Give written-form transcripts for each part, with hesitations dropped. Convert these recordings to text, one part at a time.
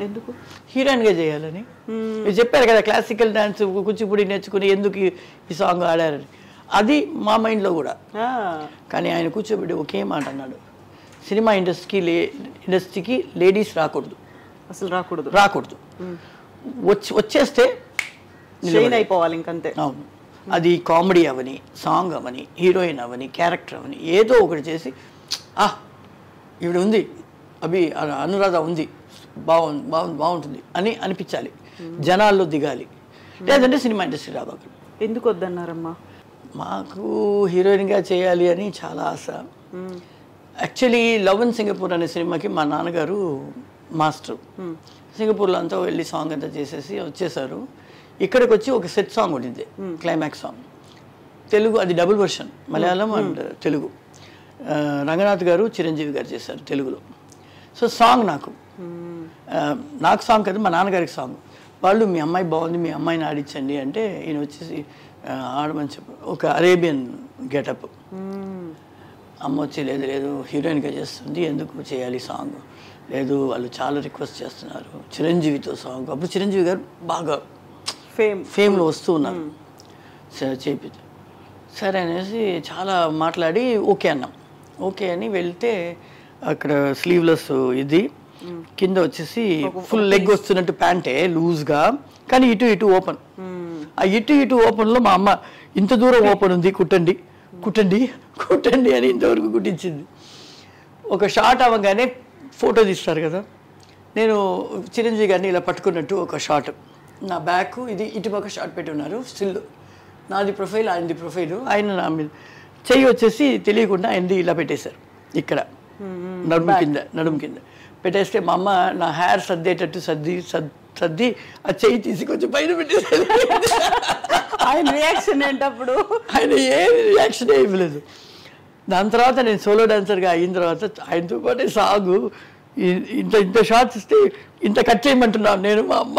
ఎందుకు? హీరోయిన్గా చేయాలని. మీరు చెప్పారు కదా క్లాసికల్ డాన్స్ కూచిపూడి నేర్చుకుని ఎందుకు ఈ సాంగ్ ఆడారని. అది మా మైండ్లో కూడా. కానీ ఆయన కూర్చోబెట్టి ఒకే మాట అన్నాడు, సినిమా ఇండస్ట్రీకి లేడీస్ రాకూడదు, అసలు రాకూడదు. వచ్చేస్తే షైన్ అయిపోవాలి ఇంకంతే. అవును, అది కామెడీ అవని, సాంగ్ అవని, హీరోయిన్ అవని, క్యారెక్టర్ అవని, ఏదో ఒకటి చేసి ఈవిడ ఉంది, అనురాధ ఉంది, బాగుంటుంది అని అనిపించాలి, జనాల్లో దిగాలి. లేదంటే సినిమా ఇండస్ట్రీ రావాలి. ఎందుకు వద్దన్నారమ్మా? మాకు హీరోయిన్గా చేయాలి అని చాలా ఆశ. యాక్చువల్లీ లవ్ ఇన్ సింగపూర్ అనే సినిమాకి మా నాన్నగారు మాస్టర్. సింగపూర్లో అంతా వెళ్ళి సాంగ్ అంతా చేసేసి వచ్చేసారు. ఇక్కడికి వచ్చి ఒక సెట్ సాంగ్ ఉండింది, క్లైమాక్స్ సాంగ్, తెలుగు, అది double version, Malayalam and Telugu. Ranganath గారు, చిరంజీవి గారు చేశారు తెలుగులో. సో సాంగ్ నాకు సాంగ్ కదా, మా నాన్నగారికి సాంగ్. వాళ్ళు మీ అమ్మాయి బాగుంది, మీ అమ్మాయిని ఆడించండి అంటే ఈయన వచ్చేసి ఆడమని చెప్పు, ఒక అరేబియన్ గెటప్. అమ్మ వచ్చి లేదు హీరోయిన్గా చేస్తుంది, ఎందుకు చేయాలి సాంగ్, లేదు వాళ్ళు చాలా రిక్వెస్ట్ చేస్తున్నారు చిరంజీవితో సాంగ్. అప్పుడు చిరంజీవి గారు బాగా ఫేమ్లో వస్తూ ఉన్నారు. చేయించు సరే అనేసి చాలా మాట్లాడి ఓకే అన్నాం. ఓకే అని వెళ్తే అక్కడ స్లీవ్లెస్ ఇది, కింద వచ్చేసి ఫుల్ లెగ్ వస్తున్నట్టు ప్యాంటే లూజ్గా, కానీ ఇటు ఓపెన్. ఆ ఇటు ఓపెన్లో మా అమ్మ ఇంత దూరం ఓపెన్ ఉంది, కుట్టండి అని ఇంతవరకు కుట్టించింది. ఒక షాట్ అవ్వగానే ఫోటో తీస్తారు కదా, నేను చిరంజీవి గారిని ఇలా పట్టుకున్నట్టు ఒక షాట్, నా బ్యాక్ ఇది ఇటుపక్క షాట్ పెట్టి ఉన్నారు, స్టిల్ నాది ప్రొఫైల్, ఆయనది ప్రొఫైల్, ఆయన నా మీద చెయ్యి వచ్చేసి తెలియకుండా ఆయనది ఇలా పెట్టేశారు ఇక్కడ నడుము కింద పెట్టేస్తే మా అమ్మ నా హెయిర్ సర్దేటట్టు సర్ది ఆ చెయ్యి తీసి కొంచెం పైన పెట్టేసారు. ఆయన రియాక్షన్ ఏంటప్పుడు? ఆయన ఏ రియాక్షన్ ఇవ్వలేదు. దాని తర్వాత నేను సోలో డాన్సర్గా అయిన తర్వాత ఆయనతో పాటే సాగు ఇంత షార్ట్స్ ఇస్తే ఇంత కట్ చేయమంటున్నాను నేను, మా అమ్మ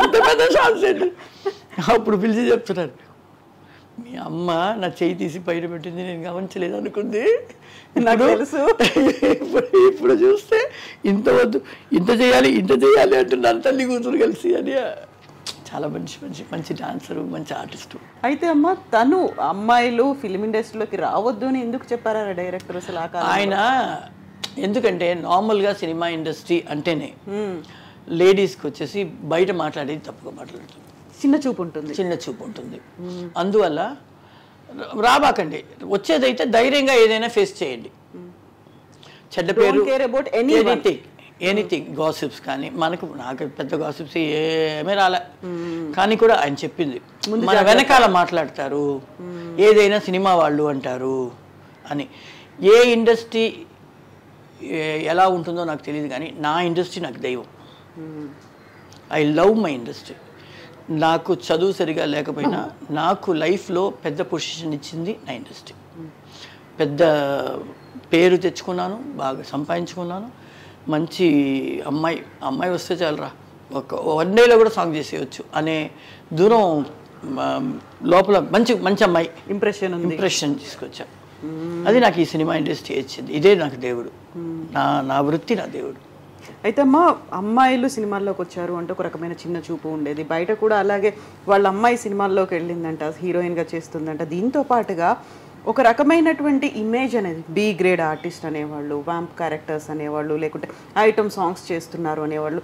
ఇంత పెద్ద షార్ట్స్ ఏంటి. అప్పుడు పిలిచి చెప్తున్నారు, మీ అమ్మ నా చెయ్యి తీసి పైన పెట్టింది, నేను గమనించలేదు అనుకుంది, నాకు తెలుసు, ఇప్పుడు చూస్తే ఇంత చేయాలి అంటున్నారు తల్లి కూతురు కలిసి అని. చాలా మంచి డాన్సరు, మంచి ఆర్టిస్టు. అయితే అమ్మ తను అమ్మాయిలు ఫిలిం ఇండస్ట్రీలోకి రావద్దు అని ఎందుకు చెప్పారా డైరెక్టర్ అసలు? ఆయన ఎందుకంటే నార్మల్గా సినిమా ఇండస్ట్రీ అంటేనే లేడీస్కి వచ్చేసి బయట మాట్లాడేది తప్పుగా మాట్లాడుతుంది, చిన్న చూపు ఉంటుంది. అందువల్ల రాబాకండి, వచ్చేదైతే ధైర్యంగా ఏదైనా ఫేస్ చేయండి. చెడ్డ పేరు ఎనీథింగ్ గాసిప్స్ కానీ నాకు పెద్ద గాసిప్స్ ఏమీ రాలే, కానీ కూడా ఆయన చెప్పింది మన వెనకాల మాట్లాడతారు, ఏదైనా సినిమా వాళ్ళు అంటారు అని. ఏ ఇండస్ట్రీ ఎలా ఉంటుందో నాకు తెలియదు, కానీ నా ఇండస్ట్రీ నాకు దైవం. I love my industry. నాకు చదువు సరిగా లేకపోయినా నాకు లైఫ్లో పెద్ద పొజిషన్ ఇచ్చింది నా ఇండస్ట్రీ. పెద్ద పేరు తెచ్చుకున్నాను, బాగా సంపాదించుకున్నాను. మంచి అమ్మాయి వస్తే చాలరా, ఒక 1 డేలో కూడా సాంగ్ చేసేయచ్చు అనే దూరం లోపల మంచి అమ్మాయి ఇంప్రెషన్ తీసుకొచ్చా. అది నాకు ఈ సినిమా ఇండస్ట్రీ ఇచ్చింది. ఇదే నాకు దేవుడు, నా వృత్తి నా దేవుడు. అయితే అమ్మాయిలు సినిమాల్లోకి వచ్చారు అంటే ఒక రకమైన చిన్న చూపు ఉండేది, బయట కూడా అలాగే వాళ్ళ అమ్మాయి సినిమాల్లోకి వెళ్ళిందంట, హీరోయిన్గా చేస్తుందంట. దీంతో పాటుగా ఒక రకమైనటువంటి ఇమేజ్ అనేది, బి గ్రేడ్ ఆర్టిస్ట్ అనేవాళ్ళు, వ్యాంప్ క్యారెక్టర్స్ అనేవాళ్ళు, లేకుంటే ఐటమ్ సాంగ్స్ చేస్తున్నారు అనేవాళ్ళు,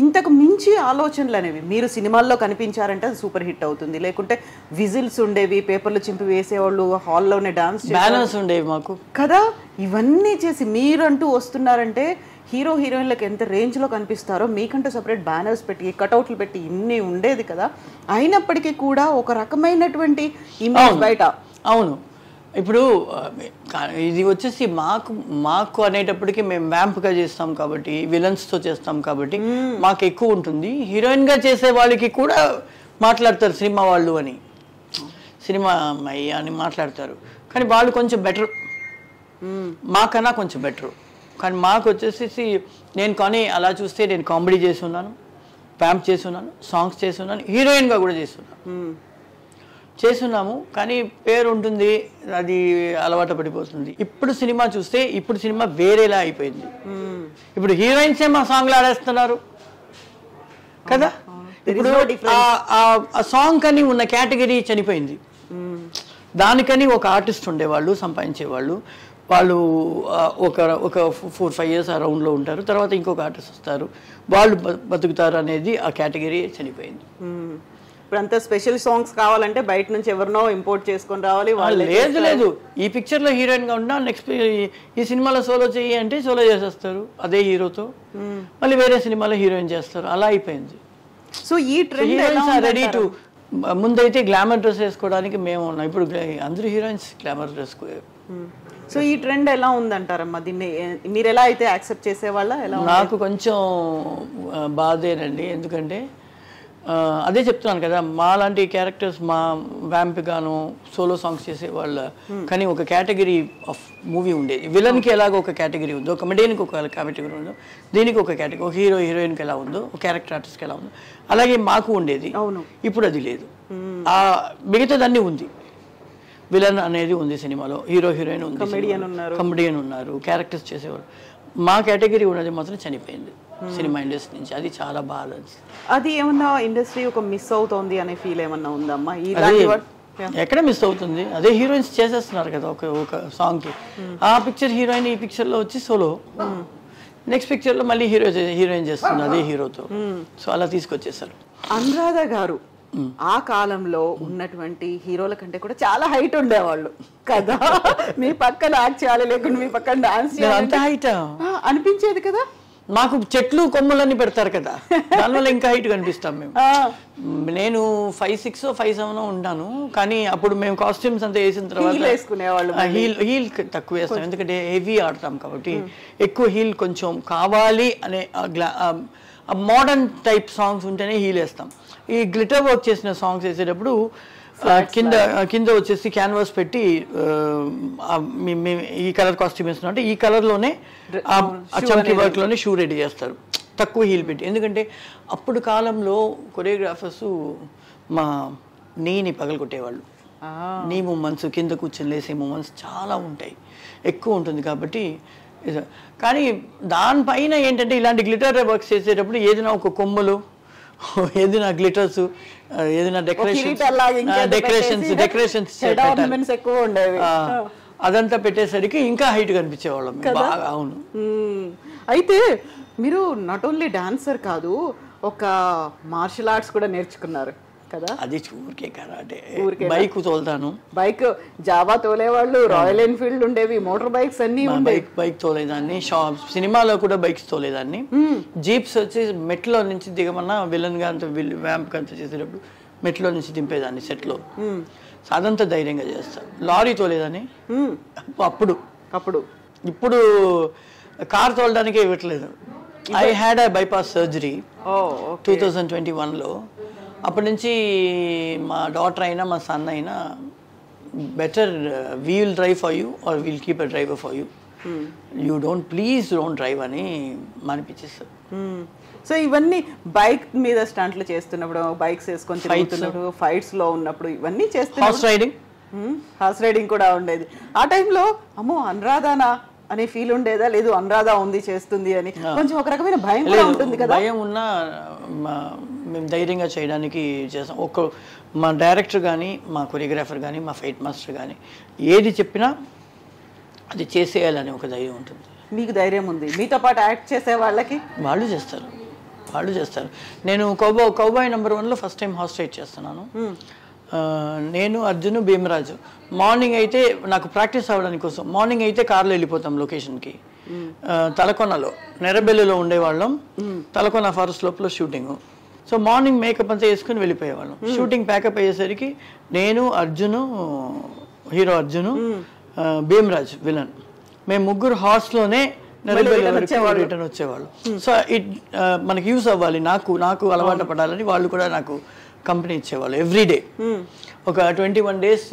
ఇంతకు మించి ఆలోచనలు అనేవి. మీరు సినిమాల్లో కనిపించారంటే అది సూపర్ హిట్ అవుతుంది, లేకుంటే విజిల్స్ ఉండేవి, పేపర్లు చింపి వేసేవాళ్ళు, హాల్లోనే డాన్స్ ఉండేవి మాకు కదా. ఇవన్నీ చేసి మీరంటూ వస్తున్నారంటే హీరో హీరోయిన్లకు ఎంత రేంజ్లో కనిపిస్తారో, మీకంటూ సపరేట్ బ్యానర్స్ పెట్టి కటౌట్లు పెట్టి ఇన్ని ఉండేది కదా. అయినప్పటికీ కూడా ఒక రకమైనటువంటి ఇమేజ్ బయట. అవును, ఇప్పుడు ఇది వచ్చేసి మాకు అనేటప్పటికీ మేము వ్యాంప్గా చేస్తాం కాబట్టి, విలన్స్తో చేస్తాం కాబట్టి మాకు ఎక్కువ ఉంటుంది. హీరోయిన్గా చేసే వాళ్ళకి కూడా మాట్లాడతారు సినిమా వాళ్ళు అని, సినిమా అమ్మాయి అని మాట్లాడతారు, కానీ వాళ్ళు కొంచెం బెటర్, మాకన్నా కొంచెం బెటరు. కానీ మాకు వచ్చేసి నేను కానీ అలా చూస్తే నేను కామెడీ చేసి ఉన్నాను, వ్యాంప్ చేసి ఉన్నాను, సాంగ్స్ చేసి ఉన్నాను, హీరోయిన్గా కూడా చేస్తున్నాము. కానీ పేరు ఉంటుంది, అది అలవాటు పడిపోతుంది. ఇప్పుడు సినిమా చూస్తే ఇప్పుడు సినిమా వేరేలా అయిపోయింది. ఇప్పుడు హీరోయిన్సే మా సాంగ్లు ఆడేస్తున్నారు, కదా. ఇప్పుడు ఆ సాంగ్ కని ఉన్న కేటగిరీ చనిపోయింది. దానికని ఒక ఆర్టిస్ట్ ఉండేవాళ్ళు, సంపాదించేవాళ్ళు. వాళ్ళు ఒక 4-5 years ఆ రౌండ్లో ఉంటారు. తర్వాత ఇంకొక ఆర్టిస్ట్ వస్తారు, వాళ్ళు బతుకుతారు అనేది ఆ కేటగిరీ చనిపోయింది. ఇప్పుడు అంతా స్పెషల్ సాంగ్స్ కావాలంటే బయట నుంచి ఎవరినో ఇంపోర్ట్ చేసుకొని రావాలి. లేదు, ఈ పిక్చర్లో హీరోయిన్గా ఉన్నా నెక్స్ట్ ఈ సినిమాలో సోలో చెయ్యి అంటే సోలో చేసేస్తారు అదే హీరోతో, మళ్ళీ వేరే సినిమాలో హీరోయిన్ చేస్తారు. అలా అయిపోయింది. సో ఈ ట్రెండ్ రెడీ టు ముందైతే గ్లామర్ డ్రెస్ వేసుకోవడానికి మేము ఉన్నాం. ఇప్పుడు అందరూ హీరోయిన్స్ గ్లామర్ డ్రెస్. సో ఈ ట్రెండ్ ఎలా ఉందంటారమ్మా? దీన్ని మీరు ఎలా అయితే యాక్సెప్ట్ చేసేవాళ్ళ? ఎలా? నాకు కొంచెం బాధేనండి. ఎందుకంటే అదే చెప్తున్నాను కదా, మా లాంటి క్యారెక్టర్స్ మా వ్యాంప్ గాను సోలో సాంగ్స్ చేసేవాళ్ళ కానీ ఒక కేటగిరీ ఆఫ్ మూవీ ఉండేది. విలన్కి ఎలాగో ఒక కేటగిరీ ఉందో, కమెడియన్కి ఒక కేటగిరీ ఉందో, దీనికి ఒక కేటగిరీ, ఒక హీరో హీరోయిన్కి ఎలా ఉందో, ఒక క్యారెక్టర్ ఆర్టిస్ట్కి ఎలా ఉందో అలాగే మాకు ఉండేది. ఇప్పుడు అది లేదు. మిగతాదన్నీ ఉంది. విలన్ అనేది ఉంది సినిమాలో, హీరో హీరోయిన్ ఉంది, కమెడియన్ ఉన్నారు, క్యారెక్టర్స్ చేసేవారు. మా కేటగిరీ ఉన్నది మాత్రం చనిపోయింది సినిమా ఇండస్ట్రీ నుంచి. అది చాలా బాధ. అది ఏమన్నా ఇండస్ట్రీ ఒక మిస్ అవుతోంది అనే ఫీల్ ఏమన్నా ఉందమ్మా? ఎక్కడ మిస్ అవుతుంది? అదే హీరోయిన్స్ చేసేస్తున్నారు కదా ఒక సాంగ్కి. ఆ పిక్చర్ హీరోయిన్ ఈ పిక్చర్లో వచ్చి సోలో, నెక్స్ట్ పిక్చర్లో మళ్ళీ హీరోయిన్ చేస్తుంది అదే హీరోతో. సో అలా తీసుకొచ్చేసారు. అనురాధ గారు ఆ కాలంలో ఉన్నటువంటి హీరోల కంటే కూడా చాలా హైట్ ఉండేవాళ్ళు కదా. మీ పక్కన యాక్ట్ చేయాలి, లేకుండా మీ పక్కన డాన్స్ అంత హైట్ అనిపించేది కదా. మాకు చెట్లు కొమ్మలన్నీ పెడతారు కదా, దానివల్ల ఇంకా హైట్ కనిపిస్తాం మేము. నేను 5'6" 5'7" ఉంటాను. కానీ అప్పుడు మేము కాస్ట్యూమ్స్ అంతా వేసిన తర్వాత హీల్ తక్కువ వేస్తాం, ఎందుకంటే హెవీ ఆడతాం కాబట్టి. ఎక్కువ హీల్ కొంచెం కావాలి అనే మోడర్న్ టైప్ సాంగ్స్ ఉంటేనే హీల్ వేస్తాం. ఈ గ్లిటర్ వర్క్ చేసిన సాంగ్స్ వేసేటప్పుడు కింద వచ్చేసి క్యాన్వాస్ పెట్టి ఈ కలర్ కాస్ట్యూమ్ వేస్తున్నాం అంటే ఈ కలర్లోనే చమ్కీ వర్క్లోనే షూ రెడీ చేస్తారు, తక్కువ హీల్ పెట్టి. ఎందుకంటే అప్పుడు కాలంలో కొరియోగ్రాఫర్స్ మా నీని పగలగొట్టేవాళ్ళు. నీ మూమెంట్స్, కింద కూర్చొని లేసే మూమెంట్స్ చాలా ఉంటాయి, ఎక్కువ ఉంటుంది కాబట్టి. కానీ దానిపైన ఏంటంటే ఇలాంటి గ్లిటర్ వర్క్స్ చేసేటప్పుడు ఏదైనా ఒక కొమ్మలు, ఏదైనా గ్లిటర్స్, ఏదైనా డెకరేషన్స్ ఎక్కువ ఉండేవి. అదంతా పెట్టేసరికి ఇంకా హైట్ కనిపించేవాళ్ళం బాగా. అవును. అయితే మీరు నాట్ ఓన్లీ డాన్సర్ కాదు, ఒక మార్షల్ ఆర్ట్స్ కూడా నేర్చుకున్నారు కదా. అది ఊరికే కరాటే. బైక్ తోలుతాను. బైక్ జావా తోలేవాళ్ళు, రాయల్ ఎన్ఫీల్డ్ ఉండేవి, మోటార్ బైక్స్ అన్ని. బైక్ తోలేదాన్ని, సినిమాలో కూడా బైక్స్ తోలేదాన్ని. జీప్స్ వచ్చి మెట్లో నుంచి దిగమన్నా విలన్ గా అంత వ్యాంప్ అంతా చేసేటప్పుడు మెట్లో నుంచి దింపేదాన్ని సెట్లో. అదంతా ధైర్యంగా చేస్తాను. లారీ తోలేదాన్ని అప్పుడు. ఇప్పుడు కార్ తోలడానికే ఇవ్వట్లేదు. I had a bypass surgery 2021లో. అప్పటి నుంచి మా డాటర్ అయినా మా సన్ అయినా better we will drive for you or will keep a driver for you, you please don't drive అని మానిపించేస్తారు. సో ఇవన్నీ బైక్ మీద స్టంట్లు చేస్తున్నప్పుడు, బైక్స్ వేసుకొని తిరుగుతున్నప్పుడు, ఫైట్స్ లో ఉన్నప్పుడు ఇవన్నీ చేస్తున్నారు. హార్స్ రైడింగ్ కూడా ఉండేది ఆ టైంలో. అమ్మో అనురాధనా అనే ఫీల్ ఉండేదా? లేదు అనురాధ ఉంది చేస్తుంది అని కొంచెం ఒక రకమైన భయం కూడా ఉంటుంది కదా. భయం ఉన్నా మేము ధైర్యంగా చేయడానికి చేస్తాం. మా డైరెక్టర్ కానీ, మా కొరియోగ్రాఫర్ కానీ, మా ఫైట్ మాస్టర్ కానీ ఏది చెప్పినా అది చేసేయాలని ఒక ధైర్యం ఉంటుంది. మీకు ధైర్యం ఉంది, మీతో పాటు యాక్ట్ చేసే వాళ్ళకి వాళ్ళు చేస్తారు. నేను కౌబాయ్ నెంబర్ 1లో ఫస్ట్ టైం హార్స్ రైడ్ చేస్తున్నాను. నేను, అర్జున్, భీమరాజు. మార్నింగ్ అయితే నాకు ప్రాక్టీస్ అవ్వడానికి కోసం మార్నింగ్ అయితే కార్లో వెళ్ళిపోతాం లొకేషన్కి. తలకొనలో నెరబెల్లిలో ఉండేవాళ్ళం. తలకొన ఫారెస్ట్ లోపల షూటింగ్. సో మార్నింగ్ మేకప్ అంతా వేసుకుని వెళ్ళిపోయేవాళ్ళం. షూటింగ్ ప్యాకప్ అయ్యేసరికి నేను, అర్జును, హీరో అర్జును, భీమరాజ్ విలన్, మేము ముగ్గురు హార్స్లోనే నెరబెల్లి వరకు రిటర్న్ వచ్చేవాళ్ళు. సో మనకి యూస్ అవ్వాలి, నాకు అలవాటు పడాలని వాళ్ళు కూడా నాకు కంపెనీ ఇచ్చేవాళ్ళు. ఎవ్రీడే ఒక 21 days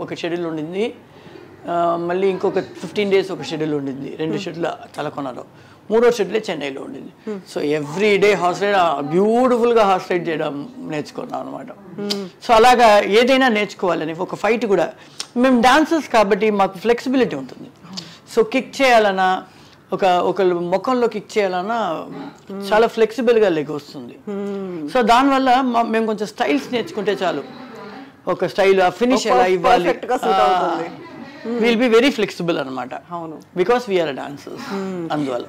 ఒక షెడ్యూల్ ఉండింది. మళ్ళీ ఇంకొక 15 days ఒక షెడ్యూల్ ఉండింది. 2 షెడ్యూల్ తలకొనలో, 3వ షెడ్యూలే చెన్నైలో ఉండింది. సో ఎవ్రీడే హార్స్ రైడ్, బ్యూటిఫుల్గా హార్స్ రైడ్ చేయడం నేర్చుకున్నాం అనమాట. సో అలాగా ఏదైనా నేర్చుకోవాలని. ఒక ఫైట్ కూడా మేము డాన్సర్స్ కాబట్టి మాకు ఫ్లెక్సిబిలిటీ ఉంటుంది. సో కిక్ చేయాలన్నా ఒకళ్ళు ముఖంలో కిక్ చేయాలన్నా చాలా ఫ్లెక్సిబుల్గా లెగ్ వస్తుంది. సో దానివల్ల మేము కొంచెం స్టైల్స్ నేర్చుకుంటే చాలు, ఒక స్టైల్ ఆ ఫినిష్ ఎలా ఇవ్వాలి, విల్ బి వెరీ ఫ్లెక్సిబుల్ అనమాట. అవును, బికాస్ వీఆర్ డాన్సర్స్ అందువల్ల.